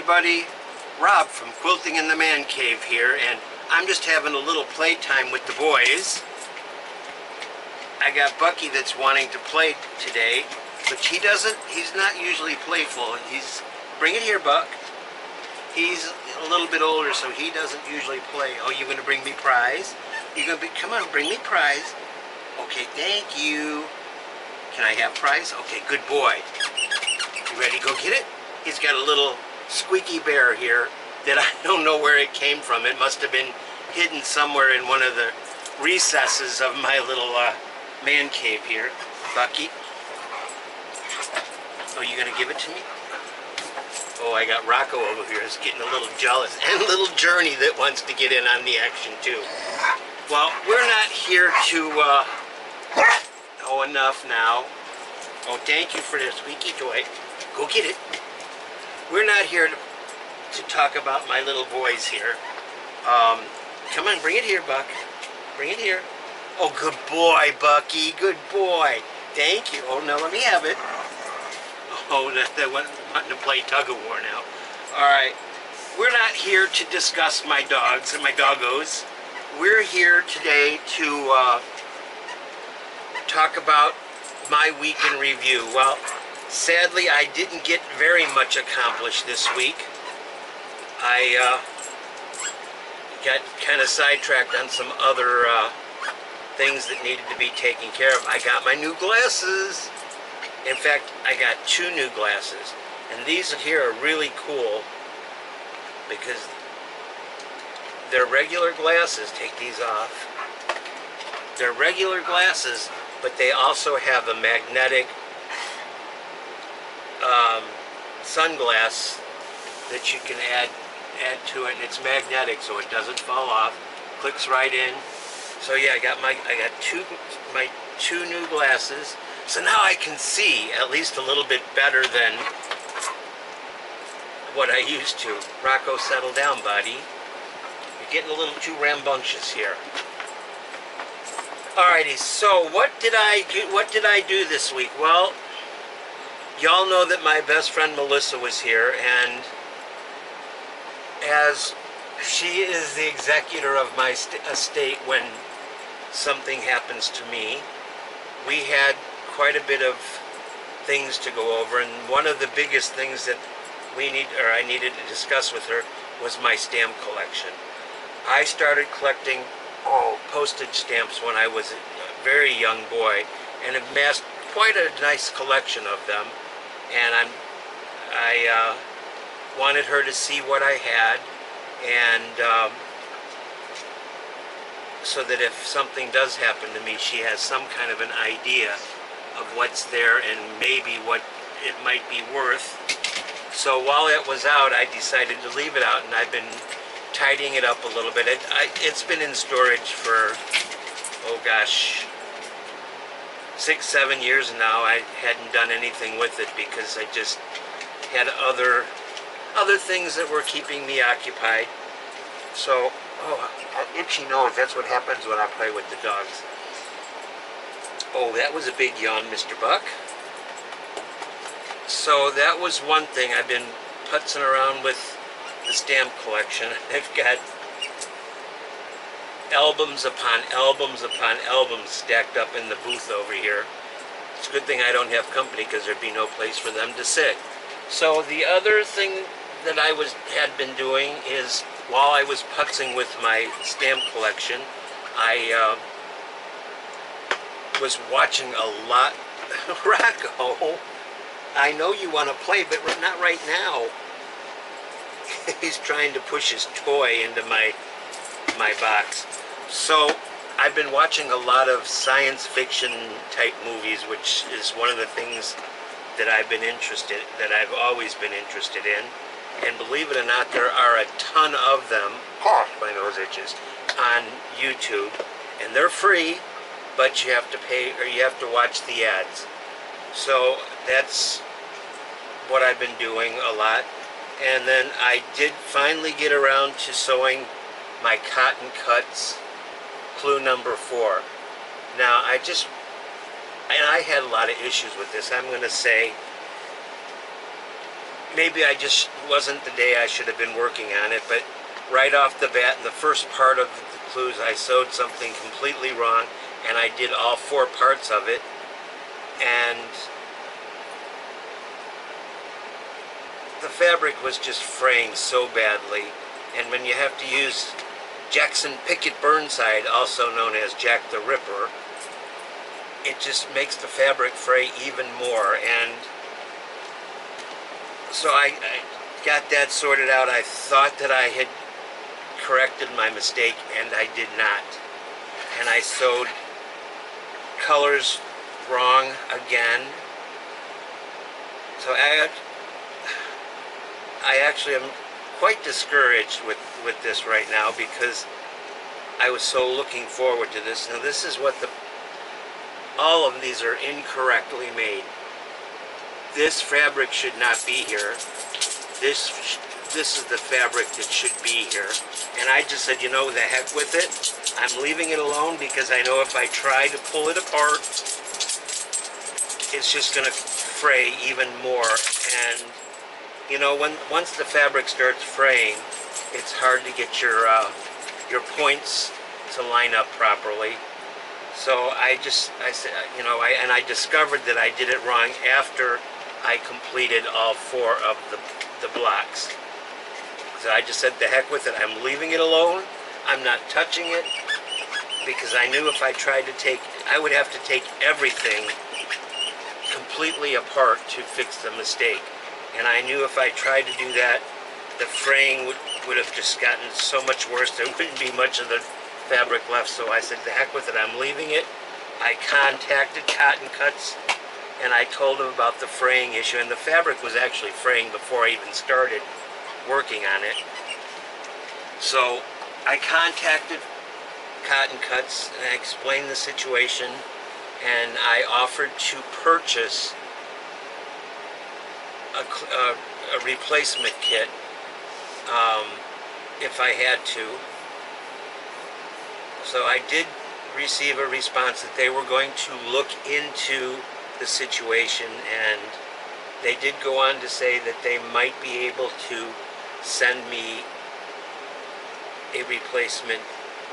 everybody, Rob from Quilting in the Man Cave here, and I'm just having a little playtime with the boys. I got Bucky that's wanting to play today, but he's not usually playful. Bring it here, Buck. He's a little bit older, so he doesn't usually play. Oh, you're gonna bring me prize? Come on, bring me prize. Okay, thank you. Can I have prize? Okay, good boy. You ready to go get it? He's got a little squeaky bear here that I don't know where it came from. It must have been hidden somewhere in one of the recesses of my little man cave here. Bucky. Oh, you gonna give it to me? Oh, I got Rocco over here. He's getting a little jealous. And little Journey that wants to get in on the action too. Well, we're not here to, oh, enough now. Oh, thank you for the squeaky toy. Go get it. We're not here to talk about my little boys here. Come on, bring it here, Buck. Bring it here. Oh, good boy, Bucky. Good boy. Thank you. Oh, now let me have it. Oh, that wanting to play tug-of-war now. All right. We're not here to discuss my dogs and my doggos. We're here today to talk about my week in review. Well, sadly, I didn't get very much accomplished this week. I got kind of sidetracked on some other things that needed to be taken care of. I got my new glasses. In fact, I got 2 new glasses. And these here are really cool because they're regular glasses. Take these off. They're regular glasses, but they also have a magnetic sunglass that you can add to it, and it's magnetic, so it doesn't fall off. Clicks right in. So yeah, I got my two new glasses. So now I can see at least a little bit better than what I used to. Rocco, settle down, buddy. You're getting a little too rambunctious here. Alrighty, so what did I do this week? Well, y'all know that my best friend Melissa was here, and as she is the executor of my estate when something happens to me, we had quite a bit of things to go over, and one of the biggest things that I needed to discuss with her was my stamp collection. I started collecting postage stamps when I was a very young boy, and amassed quite a nice collection of them. And I wanted her to see what I had, and so that if something does happen to me, she has some kind of an idea of what's there and maybe what it might be worth. So while it was out, I decided to leave it out, and I've been tidying it up a little bit. It's been in storage for, oh gosh, 6-7 years now. I hadn't done anything with it because I just had other things that were keeping me occupied. So, itchy nose, that's what happens when I play with the dogs. Oh, that was a big yawn, Mr. Buck. So that was one thing. I've been putzing around with the stamp collection. I've got albums upon albums upon albums stacked up in the booth over here. It's a good thing I don't have company because there'd be no place for them to sit. So the other thing that I had been doing is, while I was putzing with my stamp collection, I was watching a lot. Rocco, I know you want to play, but not right now. He's trying to push his toy into my box. So I've been watching a lot of science fiction type movies, which is one of the things that I've always been interested in. And believe it or not, there are a ton of them, my nose itches, on YouTube. And they're free, but you have to pay, or you have to watch the ads. So that's what I've been doing a lot. And then I did finally get around to sewing my cotton cuts, clue number 4. Now, I had a lot of issues with this. I'm going to say maybe I just wasn't the day I should have been working on it, but right off the bat, in the first part of the clues, I sewed something completely wrong, and I did all 4 parts of it, and the fabric was just fraying so badly. And when you have to use Jackson Pickett Burnside, also known as Jack the Ripper, it just makes the fabric fray even more. And so I got that sorted out. I thought that I had corrected my mistake, and I did not. And I sewed colors wrong again. So I actually am quite discouraged with this right now, because I was so looking forward to this. Now this is what all of these are incorrectly made. This fabric should not be here. This is the fabric that should be here. And I just said, you know, the heck with it. I'm leaving it alone, because I know if I try to pull it apart, it's just going to fray even more. And you know, once the fabric starts fraying, it's hard to get your points to line up properly. So I said, you know, I discovered that I did it wrong after I completed all 4 of the blocks. So I just said, the heck with it. I'm leaving it alone. I'm not touching it, because I knew if I tried to I would have to take everything completely apart to fix the mistake. And I knew if I tried to do that, the fraying would have just gotten so much worse. There wouldn't be much of the fabric left. So I said, the heck with it, I'm leaving it. I contacted Cotton Cuts, and I told them about the fraying issue. And the fabric was actually fraying before I even started working on it. So I contacted Cotton Cuts, and I explained the situation, and I offered to purchase a replacement kit if I had to. So I did receive a response that they were going to look into the situation, and they did go on to say that they might be able to send me a replacement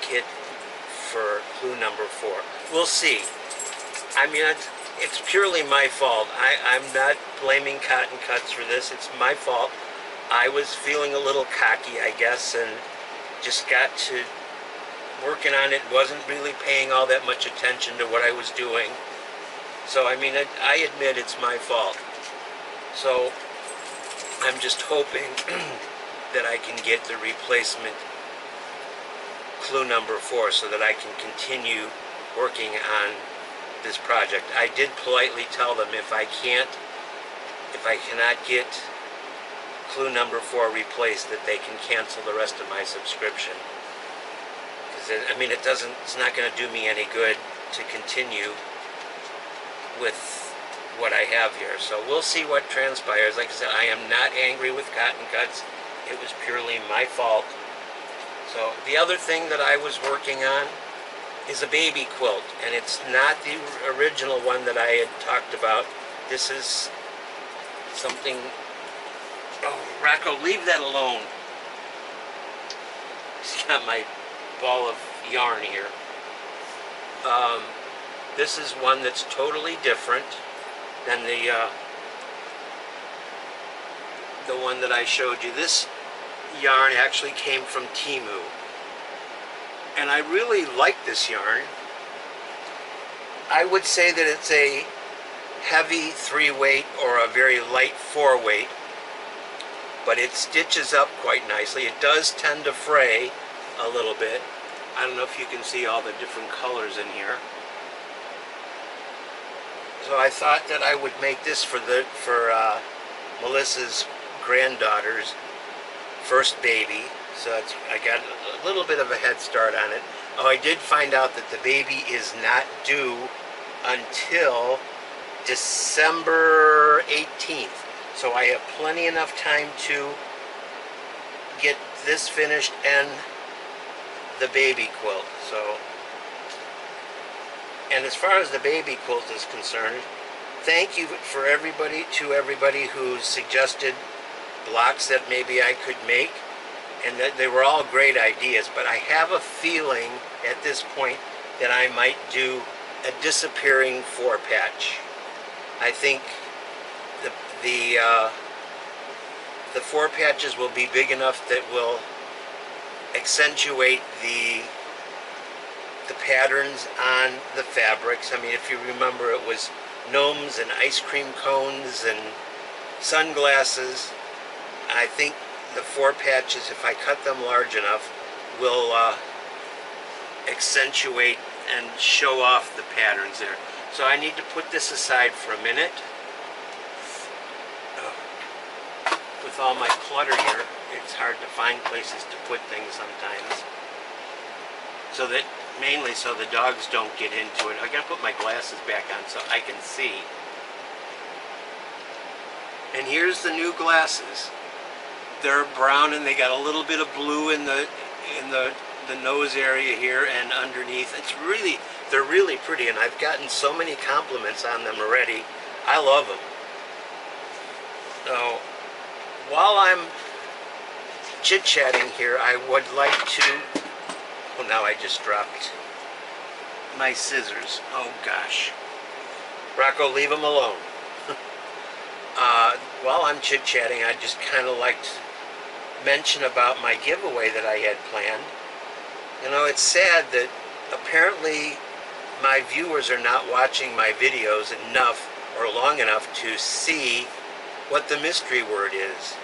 kit for clue number 4. We'll see. I mean, it's purely my fault. I'm not blaming Cotton Cuts for this. It's my fault. I was feeling a little cocky, I guess, and just got to working on it. Wasn't really paying all that much attention to what I was doing. So, I mean, I admit it's my fault. So, I'm just hoping that I can get the replacement clue number 4 so that I can continue working on this project. I did politely tell them if I cannot get clue number 4 replaced, that they can cancel the rest of my subscription. Because I mean, it's not going to do me any good to continue with what I have here. So we'll see what transpires. Like I said, I am not angry with Cotton Cuts. It was purely my fault. So the other thing that I was working on is a baby quilt, and it's not the original one that I had talked about. This is something... Oh, Rocco, leave that alone. He's got my ball of yarn here. This is one that's totally different than the one that I showed you. This yarn actually came from Temu, and I really like this yarn. I would say that it's a heavy 3-weight or a very light 4-weight, but it stitches up quite nicely. It does tend to fray a little bit. I don't know if you can see all the different colors in here. So I thought that I would make this for Melissa's granddaughter's first baby. So I got a little bit of a head start on it. Oh, I did find out that the baby is not due until December 18th. So I have plenty enough time to get this finished and the baby quilt. So, and as far as the baby quilt is concerned, thank you to everybody who suggested blocks that maybe I could make, and that they were all great ideas, but I have a feeling at this point that I might do a disappearing 4-patch. I think the 4 patches will be big enough that will accentuate the patterns on the fabrics. I mean, if you remember, it was gnomes and ice cream cones and sunglasses. I think the 4 patches, if I cut them large enough, will accentuate and show off the patterns there. So I need to put this aside for a minute. With all my clutter here, it's hard to find places to put things sometimes. So that, mainly so the dogs don't get into it. I gotta put my glasses back on so I can see. And here's the new glasses. They're brown and they got a little bit of blue in the nose area here and underneath. They're really pretty, and I've gotten so many compliments on them already. I love them. So while I'm chit-chatting here, I would like to... Oh, now I just dropped my scissors. Oh gosh. Rocco, leave them alone. While I'm chit-chatting, I'd just kind of like to mention about my giveaway that I had planned. You know, it's sad that apparently my viewers are not watching my videos enough or long enough to see what the mystery word is.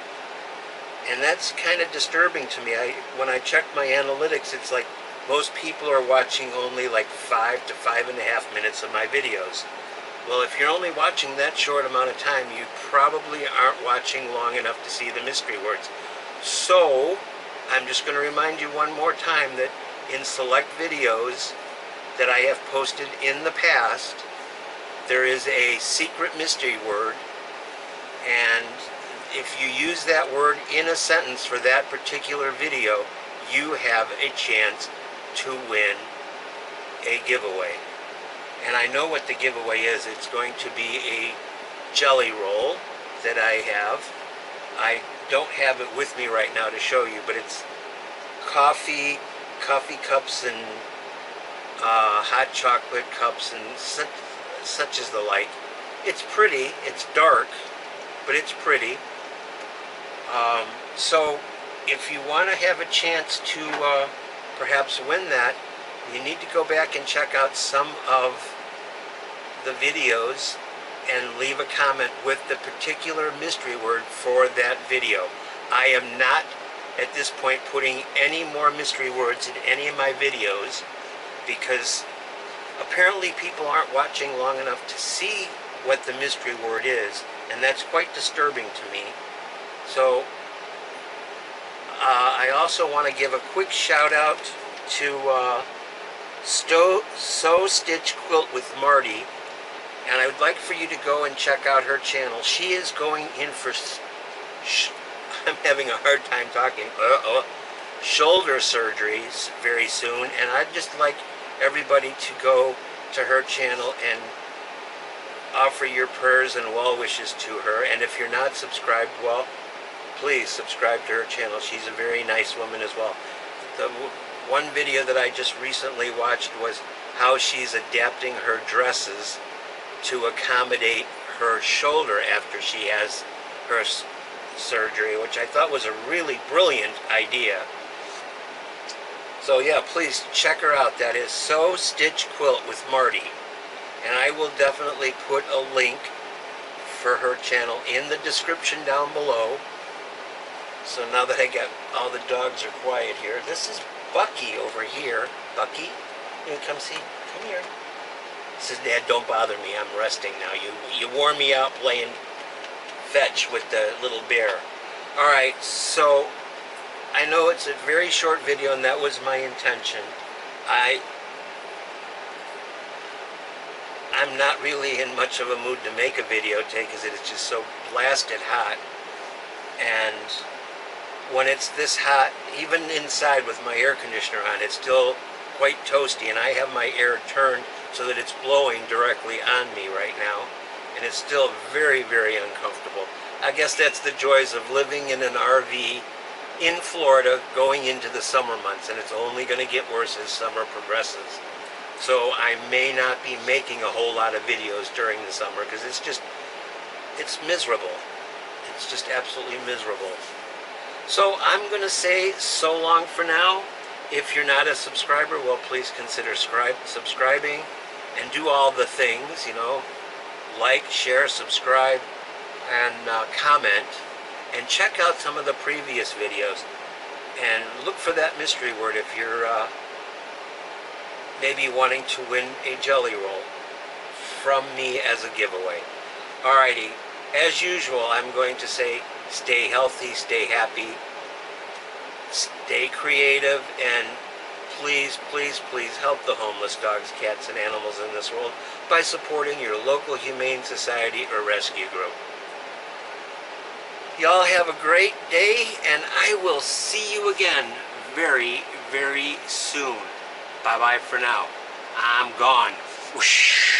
And that's kind of disturbing to me. When I check my analytics, it's like most people are watching only like 5 to 5.5 minutes of my videos. Well, if you're only watching that short amount of time, you probably aren't watching long enough to see the mystery words. So, I'm just going to remind you one more time that in select videos that I have posted in the past, there is a secret mystery word, and if you use that word in a sentence for that particular video, you have a chance to win a giveaway. And I know what the giveaway is. It's going to be a jelly roll that I have. I don't have it with me right now to show you, but it's coffee cups and hot chocolate cups and such as the like. It's pretty. It's dark, but it's pretty. So if you want to have a chance to perhaps win that, you need to go back and check out some of the videos and leave a comment with the particular mystery word for that video. I am not at this point putting any more mystery words in any of my videos because apparently people aren't watching long enough to see what the mystery word is, and that's quite disturbing to me. So I also want to give a quick shout out to Sew Stitch Quilt with Marty, and I would like for you to go and check out her channel. She is going in for I'm having a hard time talking shoulder surgeries very soon, and I'd just like everybody to go to her channel and offer your prayers and well wishes to her. And if you're not subscribed, well, please subscribe to her channel. She's a very nice woman as well. The one video that I just recently watched was how she's adapting her dresses to accommodate her shoulder after she has her surgery, which I thought was a really brilliant idea. So yeah, please check her out. That is Sew Stitch Quilt with Marty, and I will definitely put a link for her channel in the description down below. So now that I got all the dogs are quiet here, this is Bucky over here. Bucky, you come see? Come here. He says, Dad, don't bother me. I'm resting now. You wore me out playing fetch with the little bear. Alright, so I know it's a very short video, and that was my intention. I'm not really in much of a mood to make a video today because it is just so blasted hot. And when it's this hot, even inside with my air conditioner on, it's still quite toasty, and I have my air turned so that it's blowing directly on me right now. and it's still very, very uncomfortable. I guess that's the joys of living in an RV in Florida going into the summer months, and it's only going to get worse as summer progresses. So I may not be making a whole lot of videos during the summer because it's miserable. It's just absolutely miserable. So I'm going to say so long for now. If you're not a subscriber, well, please consider subscribing and do all the things, you know, like, share, subscribe, and comment, and check out some of the previous videos and look for that mystery word if you're maybe wanting to win a jelly roll from me as a giveaway. Alrighty, as usual, I'm going to say stay healthy, stay happy, stay creative, and please, please, please help the homeless dogs, cats, and animals in this world by supporting your local humane society or rescue group. Y'all have a great day, and I will see you again very, very soon. Bye-bye for now. I'm gone. Whoosh.